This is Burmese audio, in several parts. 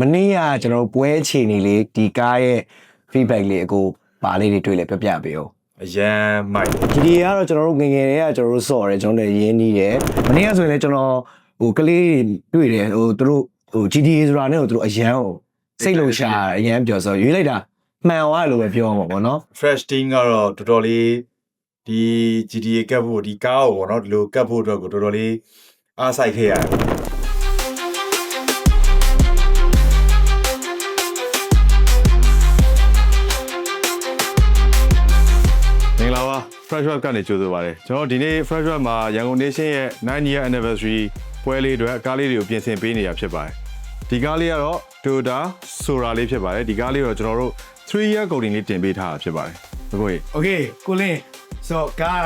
မနေ့ကကျွန်တော်ပွဲချီနေလေးဒီကားရဲ့ feedback လေးအကိုပါလေးတွေတွေ့လဲပြပြပေးအောင်အရန်မိုက်ဒီဒီကတော့ကျွန်တော်တို့ငငယ်တွေကကျွန်တော်တို့စော့တယ်ကျွန်တော်လည်းရင်းနှီးတယ်မနေ့ကဆိုရင်လည်းကျွန်တော်ဟိုကလေးတွေ့တယ်ဟိုသူတို့ဟို GTA ဆိုတာနဲ့ဟိုသူတို့အရန်ကိုစိတ်လုံရှာအရန်ပြောဆိုရွေးလိုက်တာမှန်သွားလို့ပဲပြောမှာပေါ့နော် fresh team ကတော့တော်တော်လေးဒီ GTA ကပ်ဖို့ဒီကားကိုပေါ့နော်ဒီလိုကပ်ဖို့အတွက်ကိုတော်တော်လေးအားစိုက်ခဲ့ရတယ်မင်္ဂလာပါ Fresh Web ကနေကြိုဆိုပါရစေကျွန်တော်ဒီနေ့ Fresh Web မှာရန်ကုန် Nation ရဲ့9 year anniversary ပွဲလေးအတွက်ကားလေးတွေကိုပြင်ဆင်ပေးနေတာဖြစ်ပါတယ်ဒီကားလေးကတော့ Toyota Sora လေးဖြစ်ပါတယ်ဒီကားလေးတော့ကျွန်တော်တို့3 year coding လေးတင်ပေးထားတာဖြစ်ပါတယ်ကိုကြီး Okay ကိုလင်းဆိုကား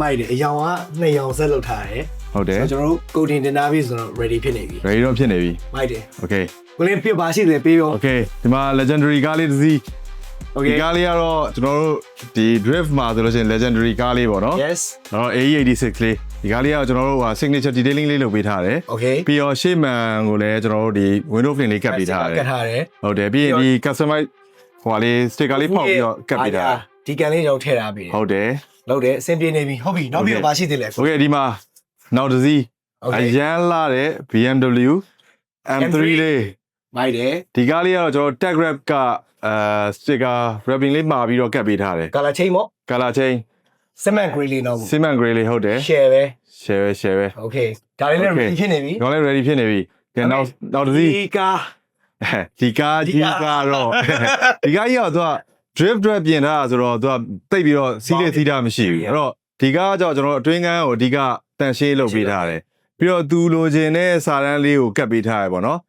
မိုက်တယ်အယောင်က2ယောင်ဆက်လုပ်ထားတယ်ဟုတ်တယ်ကျွန်တော်တို့ကိုတင်တင်ထားပြီဆိုတော့ ready ဖြစ်နေပြီ ready တော့ဖြစ်နေပြီမိုက်တယ် Okay ကိုလင်းပြပါရှိတယ်ပေးရော Okay ဒီမှာ legendary ကားလေးတစ်စီးဒီကားလေးကတော့ကျွန်တော်တို့ဒီ drift မှာဆိုလို့ရှိရင် legendary ကားလေးပေါ့နော် Yes တော့ AE86 လေးဒီကားလေးကကျွန်တော်တို့ဟာ signature detailing လေးလုပ်ပေးထားတယ် Okay ပြီးတော့ရှေ့မှန်ကိုလည်းကျွန်တော်တို့ဒီ window frame လေးကတ်ပေးထားတယ်ကတ်ထားတယ်ဟုတ်တယ်ပြီးရင်ဒီ customize ဟိုလေး sticker လေးဖောက်ပြီးတော့ကတ်ပေးထားတယ်ဒီကန်လေးကျွန်တော်ထည့်ထားပြီဟုတ်တယ်လုပ်တယ်အဆင်ပြေနေပြီဟုတ်ပြီနောက်ပြီးတော့ပါရှိသေးလဲ Okay ဒီမှာနောက်တစ်စီးအရန်လာတဲ့ BMW M3 လေးမိုက်တယ်ဒီကားလေးကတော့ကျွန်တော် tag wrap ကsticker wrapping လေးမှာပြီးတော့ကတ်ပေးထားတယ် color chain ပေါ့ color chain cement gray လေးတော့ cement gray လေးဟုတ်တယ် share ပဲ share ပဲ Okay ဒါလေးလည်း ready ဖြစ်နေပြီဒါလည်း ready ဖြစ်နေပြီကဲနောက်တစ်စီးဒီကားတော့ဒီကားကြီးကတော့သူက drift ပြင်ထားဆိုတော့သူကတိတ်ပြီးတော့စီးလေစီးတာမရှိဘူးအဲ့တော့ဒီကားကြောင့်ကျွန်တော်အတွင်းကန်းကိုအဓိကတန်ရှင်းလုပ်ပေးထားတယ်ပြီးတော့သူလိုချင်တဲ့စာတန်းလေးကိုကတ်ပေးထားရပေါ့နော်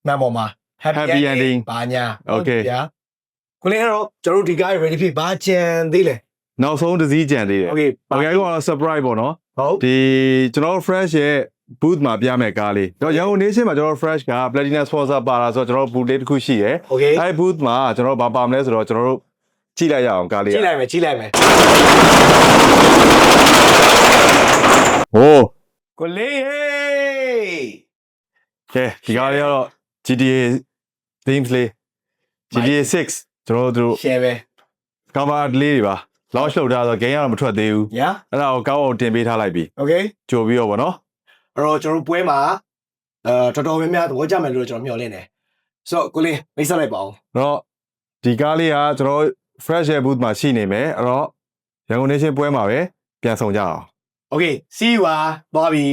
မှန်ပေါ်မှာ happy ending ဘာညာ Okay ဗျာကိုလေးကတော့ကျွန်တော်တို့ဒီကား ready ဖြစ်ဘာကြံသေးလဲနောက်ဆုံးတစ်စီးကြံသေးတယ် Okay ကတော့ surprise ပေါ့နော်ဟုတ်ဒီကျွန်တော် fresh ရဲ့ booth မှာပြမယ်ကားလေးတော့ရန်ကုန် Nation မှာကျွန်တော် fresh က platinum sponsor ပါလာဆိုတော့ကျွန်တော် booth လေးတစ်ခုရှိရယ်အဲ့ booth မှာကျွန်တော်ဘာပါမလဲဆိုတော့ကျွန်တော်တို့ကြည့်လိုက်ရအောင်ကားလေးကြည့်လိုက်မယ်ဟိုးကိုလေးဟေးကဲဒီကားလေးကတော့ GTA themes လေး GTA 6ကျွန်တော်တို့ share ပဲ cover လေးတွေပါ launch လုပ်ထားဆိုတော့ game ကတော့မထွက်သေးဘူး ညာအဲ့ဒါကိုကောင်းအောင်တင်ပေးထားလိုက်ပြီ Okay ကြိုပြီးတော့ဗောနော်အဲ့တော့ကျွန်တော်ပွဲမှာတော်တော်များများသဘောကျမယ်လို့ကျွန်တော်မျှော်လင့်တယ်ဆိုတော့ကိုလေးမိတ်ဆက်လိုက်ပါအောင်တော့ဒီကားလေးကကျွန်တော် fresh air booth မှာရှိနေမယ်အဲ့တော့ရန်ကုန် Nation ပွဲမှာပဲပြန်ဆောင်ကြအောင် Okay see you သွားပြီ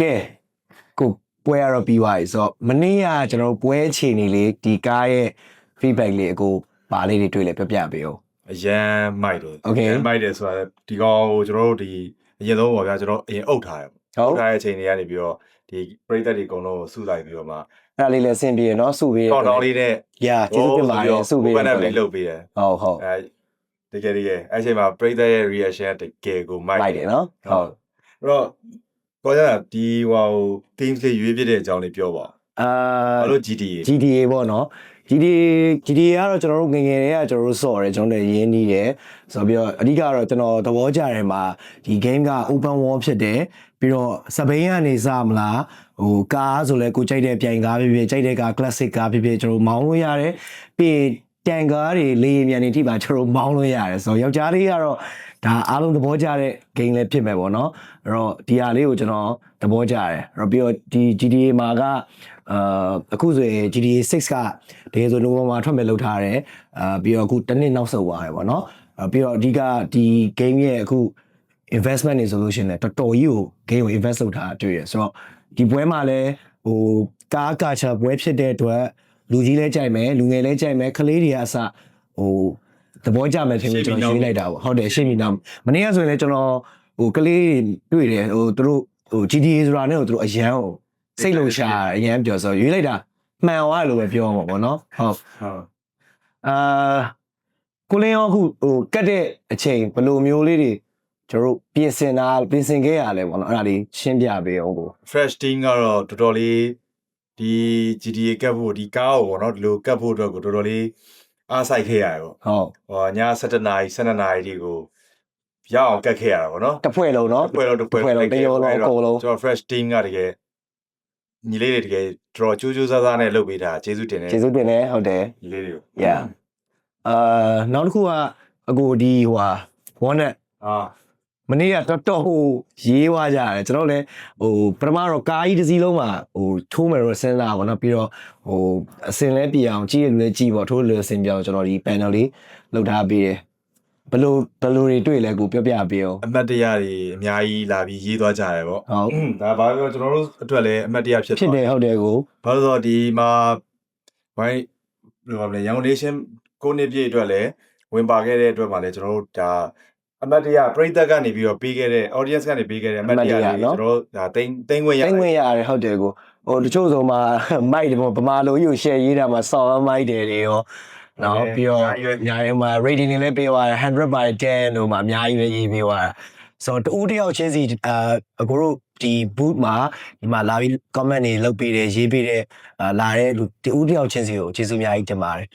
ကဲကိုပွဲရတော့ပြီးသွားပြီဆိုတော့မနေ့ကကျွန်တော်ပွဲချီနေလေးဒီကားရဲ့ feedback လေးအကိုပါလေးတွေတွေ့လဲပြပြပေးအောင်အရန်မိုက်တယ် Okay မိုက်တယ်ဆိုတာဒီကောင်ကိုကျွန်တော်တို့ဒီအရင်ဆုံးပေါ့ဗျာကျွန်တော်အရင်အုပ်ထားတယ်ဟုတ်ထားတဲ့အချိန်တွေကနေပြီးတော့ဒီပရိသတ်တွေအကုန်လုံးကိုစုလိုက်ပြီးတော့မှအဲ့ဒါလေးလည်းအဆင်ပြေရနော်စုပေးတော့တောင်းလေးနဲ့ Yeah ကျေးဇူးတင်ပါတယ်စုပေးတယ်လေးလုပ်ပေးတယ်ဟုတ်အဲတကယ်အဲ့အချိန်မှာပရိသတ်ရဲ့ reaction တကယ်ကိုမိုက်တယ်နော်ဟုတ်အဲ့တော့ကိုကြဒီဟို teams လေးရွေးပြတဲ့အကြောင်းလေးပြောပါဘာလို့ GTA ပေါ့နော် GTA ကတော့ကျွန်တော်တို့ငငယ်တွေကကျွန်တော်တို့စော့တယ်ကျွန်တော်လည်းရင်းနှီးတယ်ဆိုပြီးတော့အဓိကတော့ကျွန်တော်သဘောကျတယ်မှာဒီ game က open world ဖြစ်တယ်ပြီးတော့စပိန်ကနေစမလားဟိုကားဆိုလဲကိုကြိုက်တဲ့ပြိုင်ကားဖြစ်ဖြစ်ကြိုက်တဲ့ကား classic ကားဖြစ်ဖြစ်ကျွန်တော်မောင်းလို့ရတယ်ပြီးတန်ကားတွေလေယာဉ်မြန်တွေထိပါကျွန်တော်မောင်းလို့ရတယ်ဆိုတော့ယောက်ျားလေးကတော့ဒါအားလုံးသဘောကျတဲ့ game လည်းဖြစ်မယ်ပေါ့နော်အဲ့တော့ဒီဟာလေးကိုကျွန်တော်သဘောကျတယ်အဲ့တော့ပြီးတော့ဒီ GTA မှာကအခုဆိုရင် GTA 6ကတကယ်ဆိုနိုဝင်ဘာမှာထွက်မယ်လုပ်ထားတယ်ပြီးတော့အခုတစ်နှစ်နောက်ဆုတ်သွားတယ်ပေါ့နော်ပြီးတော့အဓိကဒီ game ရဲ့အခု investment တွေဆိုလို့ရှိရင်လည်းတော်တော်ကြီးကို game ကို invest လုပ်ထားတာတွေ့ရဆိုတော့ဒီပွဲမှာလည်းဟိုကားကာချာပွဲဖြစ်တဲ့အတွက် လူကြီးလဲကြိုက်မယ်လူငယ်လဲကြိုက်မယ်ကလေးတွေကအစဟိုသဘောကျမယ်ထင်လို့ကျွန်တော်ရွေးလိုက်တာပေါ့ဟုတ်တယ်ရှေ့မီနောက်မနေ့ကဆိုရင်လည်းကျွန်တော်ဟိုကလေးတွေ့တယ်ဟိုသူတို့ဟို GTA ဆိုတာနဲ့ဟိုသူတို့အရန်ဟိုစိတ်လုံးရှာအရန်ပြောဆိုရွေးလိုက်တာမှန်သွားလို့ပဲပြောမှာပေါ့နော်ဟုတ်ကိုလင်းရောအခုဟိုကတ်တဲ့အချိန်ဘယ်လိုမျိုးလေးတွေကျွန်တော်တို့ပြင်ဆင်ခဲ့ရလဲပေါ့နော်အဲ့ဒါလေးရှင်းပြပေးအောင်ကို fresh team ကတော့တော်တော်လေးဒီ GTA ကတ်ဖို့ဒီကားကိုပေါ့နော်ဒီလိုကတ်ဖို့အတွက်ကိုတော်တော်လေးအားစိုက်ခဲ့ရတယ်ပေါ့ဟုတ်ဟိုည7နာရီ12နာရီဒီကိုရအောင်ကတ်ခဲ့ရတာပေါ့နော်တစ်ဖွဲ့လုံးနော်တစ်ဖွဲ့လုံးတရောလုံးအကုန်လုံးကျွန်တော် fresh team ကတကယ်ညီလေးတွေတကယ်တော်ကြိုးကြိုးစားစားနဲ့လုပ်ပေးတာကျေးဇူးတင်တယ်ဟုတ်တယ် ညီလေးတွေကို yeah နောက်တစ်ခုကအကိုဒီဟိုဟာဝန်းနဲ့မနေ့ကတော်ဟိုရေးွားကြတယ်ကျွန်တော်လည်းဟိုပထမတော့ကားကြီးတစ်စီးလုံးမှာဟိုထိုးမယ်တော့စဉ်းစားပါတော့ပြီးတော့ဟိုအစင်လဲပြအောင်ကြည့်ရလူလည်းကြည့်ပေါ့ထိုးလို့အစင်ပြအောင်ကျွန်တော်ဒီ panel လေးလုပ်ထားပေးတယ်ဘယ်လိုတွေတွေ့လဲကိုပြောပြပေးအောင်အမတ်တရတွေအများကြီးလာပြီးရေးသွားကြတယ်ပေါ့ဟုတ်ဒါဘာလို့ကျွန်တော်တို့အတွက်လည်းအမတ်တရဖြစ်တယ်ဟုတ်တယ်ကိုဘာလို့ဆိုတော့ဒီမှာဘိုင်းဘယ်လိုလဲရန်ကုန် nation ကိုနှစ်ပြည့်အတွက်လည်းဝင်ပါခဲ့တဲ့အတွက်မှာလည်းကျွန်တော်တို့ဒါအမတ်တရပရိသတ်ကနေပြီးတော့ပေးခဲ့တဲ့ audience ကနေပေးခဲ့တဲ့အမတ်တရတွေကျွန်တော်တို့ဒါတိမ့်ဝင်ရတယ်ဟုတ်တယ်ကိုဟိုတချို့ဆိုမှာမိုက်တယ်ပေါ့ဗမာလိုကြီးကို share ရေးတာမှာဆောင်းမိုက်တယ်တွေရောနော်ပြီးတော့ညာရင်မှာ rating တွေလည်းပေးသွားတယ်100/10လို့မှာအများကြီးပဲရေးပေးသွားတာဆိုတော့တူတယောက်ချင်းစီအကိုတို့ဒီ boot မှာဒီမှာလာပြီး comment တွေလုပ်ပေးတယ်ရေးပေးတယ်လာတဲ့လူတူတယောက်ချင်းစီကိုကျေးဇူးအများကြီးတင်ပါတယ်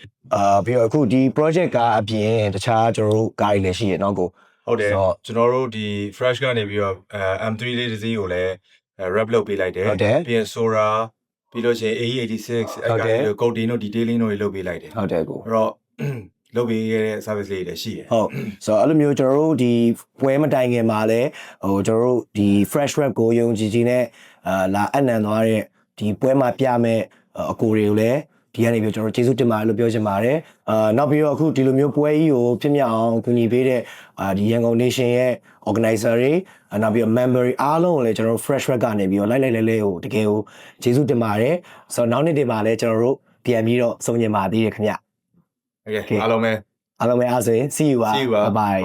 ပြီးတော့အခုဒီ project ကအပြင်တခြားကျွန်တော်တို့ကားတွေလည်းရှိရနော်ကိုဟုတ်တယ်ကျွန်တော်တို့ဒီ fresh ကနေပြီးတော့M3 လေးတစ်စီးကိုလည်း wrap လုပ်ပေးလိုက်တယ်ပြီးရင် Sora ပြီးလို့ရှိရင်AE86 အဲ့ကကို coding တို့ detailing တို့လုပ်ပေးလိုက်တယ်ဟုတ်တယ်ကိုအဲ့တော့လုပ်ပေးခဲ့တဲ့ service လေးတွေလည်းရှိတယ်ဟုတ်ဆိုတော့အဲ့လိုမျိုးကျွန်တော်တို့ဒီပွဲမတိုင်ခင်မှာလည်းဟိုကျွန်တော်တို့ဒီ fresh wrap ကိုယုံကြည်ကြည်နဲ့လာအနံသွားတဲ့ဒီပွဲမှာပြမဲ့အကိုတွေကိုလည်းဒီကနေပြီးကျွန်တော်ကျေးဇူးတင်ပါတယ်လို့ပြောချင်ပါတယ်နောက်ပြီးတော့အခုဒီလိုမျိုးပွဲကြီးကိုဖြစ်မြောက်အောင်ကူညီပေးတဲ့ဒီရန်ကုန် nation ရဲ့ organizer တွေနောက်ပြီးတော့ member တွေအားလုံးကိုလည်းကျွန်တော်တို့ fresh wrap ကနေပြီးတော့လိုက်လဲဟိုတကယ်ကိုကျေးဇူးတင်ပါတယ်ဆိုတော့နောက်နေ့တွေမှာလည်းကျွန်တော်တို့ပြန်ပြီးတော့စုံညင်ပါသေးတယ်ခင်ဗျOkay အားလုံးပဲအားဆိုရင် see you bye bye